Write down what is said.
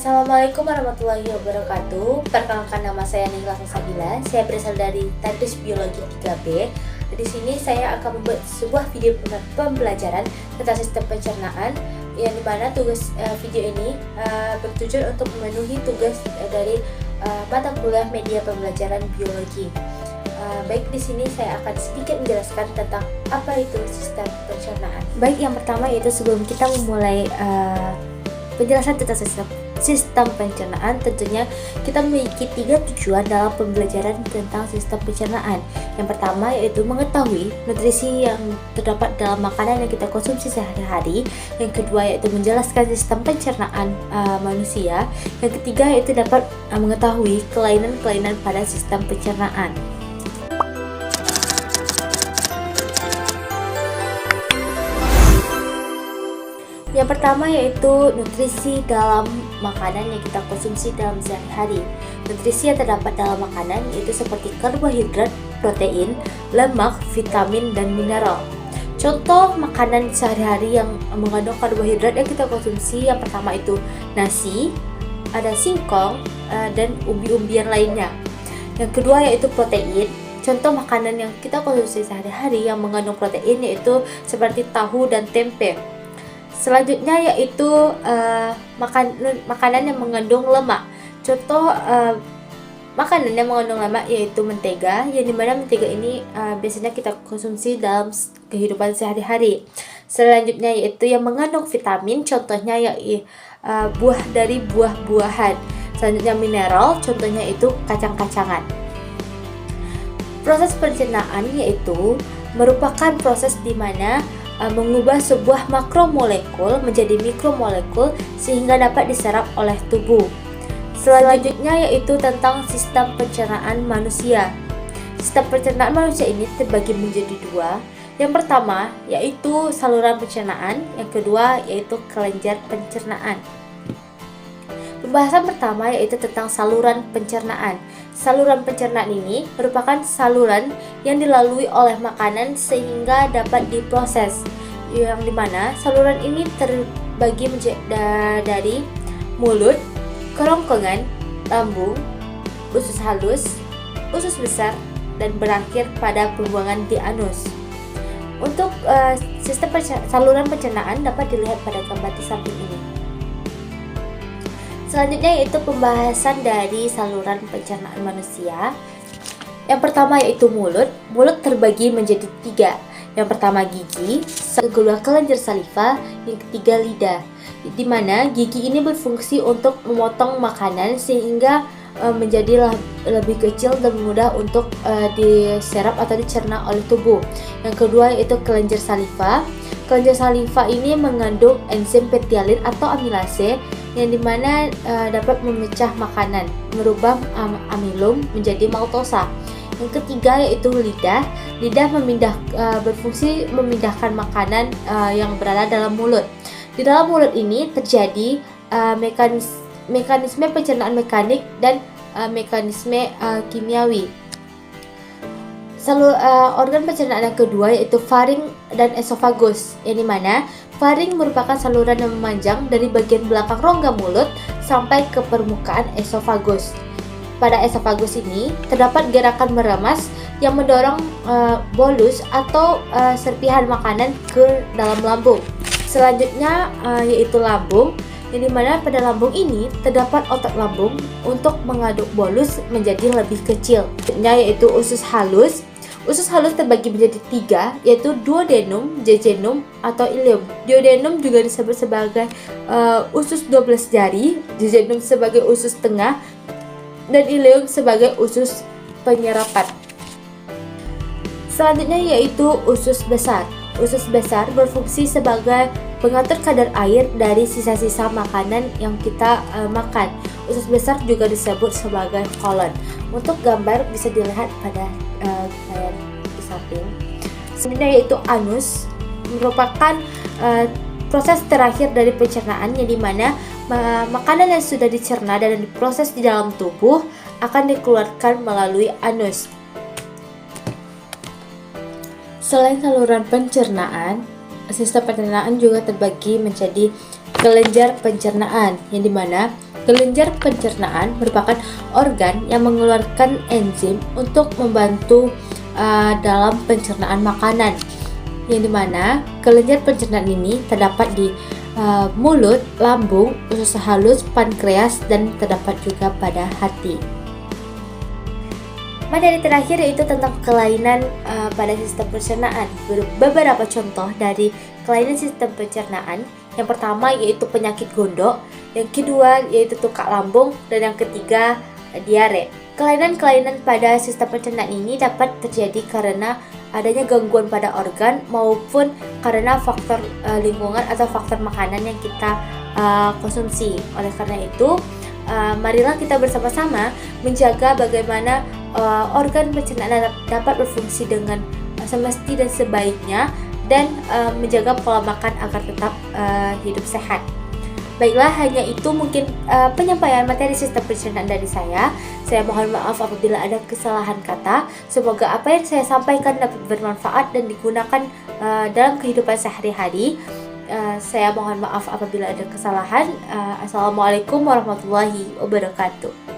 Assalamualaikum warahmatullahi wabarakatuh. Perkenalkan, nama saya Nihla Sabila. Saya berasal dari Teknik Biologi 3B. Di sini saya akan membuat sebuah video pembelajaran tentang sistem pencernaan, yang dimana tugas video ini bertujuan untuk memenuhi tugas dari mata kuliah media pembelajaran biologi. Baik, di sini saya akan sedikit menjelaskan tentang apa itu sistem pencernaan. Baik, yang pertama yaitu sebelum kita memulai penjelasan tentang sistem pencernaan, tentunya kita memiliki 3 tujuan dalam pembelajaran tentang sistem pencernaan. Yang pertama yaitu mengetahui nutrisi yang terdapat dalam makanan yang kita konsumsi sehari-hari. Yang kedua yaitu menjelaskan sistem pencernaan manusia. Yang ketiga yaitu dapat mengetahui kelainan-kelainan pada sistem pencernaan. Yang pertama yaitu nutrisi dalam makanan yang kita konsumsi dalam sehari-hari. Nutrisi yang terdapat dalam makanan yaitu seperti karbohidrat, protein, lemak, vitamin, dan mineral. Contoh makanan sehari-hari yang mengandung karbohidrat yang kita konsumsi, yang pertama itu nasi, ada singkong, dan umbi-umbian lainnya. Yang kedua yaitu protein. Contoh makanan yang kita konsumsi sehari-hari yang mengandung protein yaitu seperti tahu dan tempe. Selanjutnya yaitu makanan yang mengandung lemak. Contoh makanan yang mengandung lemak yaitu mentega, yang dimana mentega ini biasanya kita konsumsi dalam kehidupan sehari-hari. Selanjutnya yaitu yang mengandung vitamin, contohnya yaitu buah dari buah-buahan. Selanjutnya mineral, contohnya itu kacang-kacangan. Proses pencernaan yaitu merupakan proses di mana mengubah sebuah makromolekul menjadi mikromolekul sehingga dapat diserap oleh tubuh. Selanjutnya yaitu tentang sistem pencernaan manusia. Sistem pencernaan manusia ini terbagi menjadi 2. Yang pertama yaitu saluran pencernaan, yang kedua yaitu kelenjar pencernaan. Pembahasan pertama yaitu tentang saluran pencernaan. Saluran pencernaan ini merupakan saluran yang dilalui oleh makanan sehingga dapat diproses, yang dimana saluran ini terbagi dari mulut, kerongkongan, lambung, usus halus, usus besar, dan berakhir pada pembuangan di anus. Untuk sistem saluran pencernaan dapat dilihat pada gambar di samping ini. Selanjutnya yaitu pembahasan dari saluran pencernaan manusia. Yang pertama yaitu mulut. Mulut terbagi menjadi 3. Yang pertama gigi, yang kedua kelenjar saliva, yang ketiga lidah. Di mana gigi ini berfungsi untuk memotong makanan sehingga menjadi lebih kecil dan mudah untuk diserap atau dicerna oleh tubuh. Yang kedua yaitu kelenjar saliva. Kelenjar saliva ini mengandung enzim petialin atau amilase, yang dimana dapat memecah makanan, merubah amilum menjadi maltosa. Yang ketiga yaitu lidah. Lidah berfungsi memindahkan makanan yang berada dalam mulut. Di dalam mulut ini terjadi mekanisme pencernaan mekanik dan mekanisme kimiawi. Organ pencernaan yang kedua yaitu faring dan esofagus, yang dimana faring merupakan saluran yang memanjang dari bagian belakang rongga mulut sampai ke permukaan esofagus. Pada esofagus ini terdapat gerakan meremas yang mendorong bolus atau serpihan makanan ke dalam lambung. Selanjutnya yaitu lambung, yang dimana pada lambung ini terdapat otot lambung untuk mengaduk bolus menjadi lebih kecil. Selanjutnya yaitu usus halus. Usus halus terbagi menjadi 3, yaitu duodenum, jejunum, atau ileum. Duodenum juga disebut sebagai usus 12 jari, jejunum sebagai usus tengah, dan ileum sebagai usus penyerapan. Selanjutnya yaitu usus besar. Usus besar berfungsi sebagai pengatur kadar air dari sisa-sisa makanan yang kita makan. Usus besar juga disebut sebagai kolon. Untuk gambar bisa dilihat pada layar di samping. Selanjutnya yaitu anus, merupakan proses terakhir dari pencernaan, yang dimana makanan yang sudah dicerna dan diproses di dalam tubuh akan dikeluarkan melalui anus. Selain saluran pencernaan, sistem pencernaan juga terbagi menjadi kelenjar pencernaan, yang dimana Kelenjar pencernaan merupakan organ yang mengeluarkan enzim untuk membantu dalam pencernaan makanan, yang dimana kelenjar pencernaan ini terdapat di mulut, lambung, usus halus, pankreas, dan terdapat juga pada hati. Materi terakhir yaitu tentang kelainan pada sistem pencernaan. Beberapa contoh dari kelainan sistem pencernaan. Yang pertama yaitu penyakit gondok, yang kedua yaitu tukak lambung, dan yang ketiga diare. Kelainan-kelainan pada sistem pencernaan ini dapat terjadi karena adanya gangguan pada organ maupun karena faktor lingkungan atau faktor makanan yang kita konsumsi. Oleh karena itu, marilah kita bersama-sama menjaga bagaimana organ pencernaan dapat berfungsi dengan semesti dan sebaiknya, dan menjaga pola makan agar tetap hidup sehat. Baiklah, hanya itu mungkin penyampaian materi sistem pencernaan dari saya. Saya mohon maaf apabila ada kesalahan kata. Semoga apa yang saya sampaikan dapat bermanfaat dan digunakan dalam kehidupan sehari-hari. Saya mohon maaf apabila ada kesalahan. Assalamualaikum warahmatullahi wabarakatuh.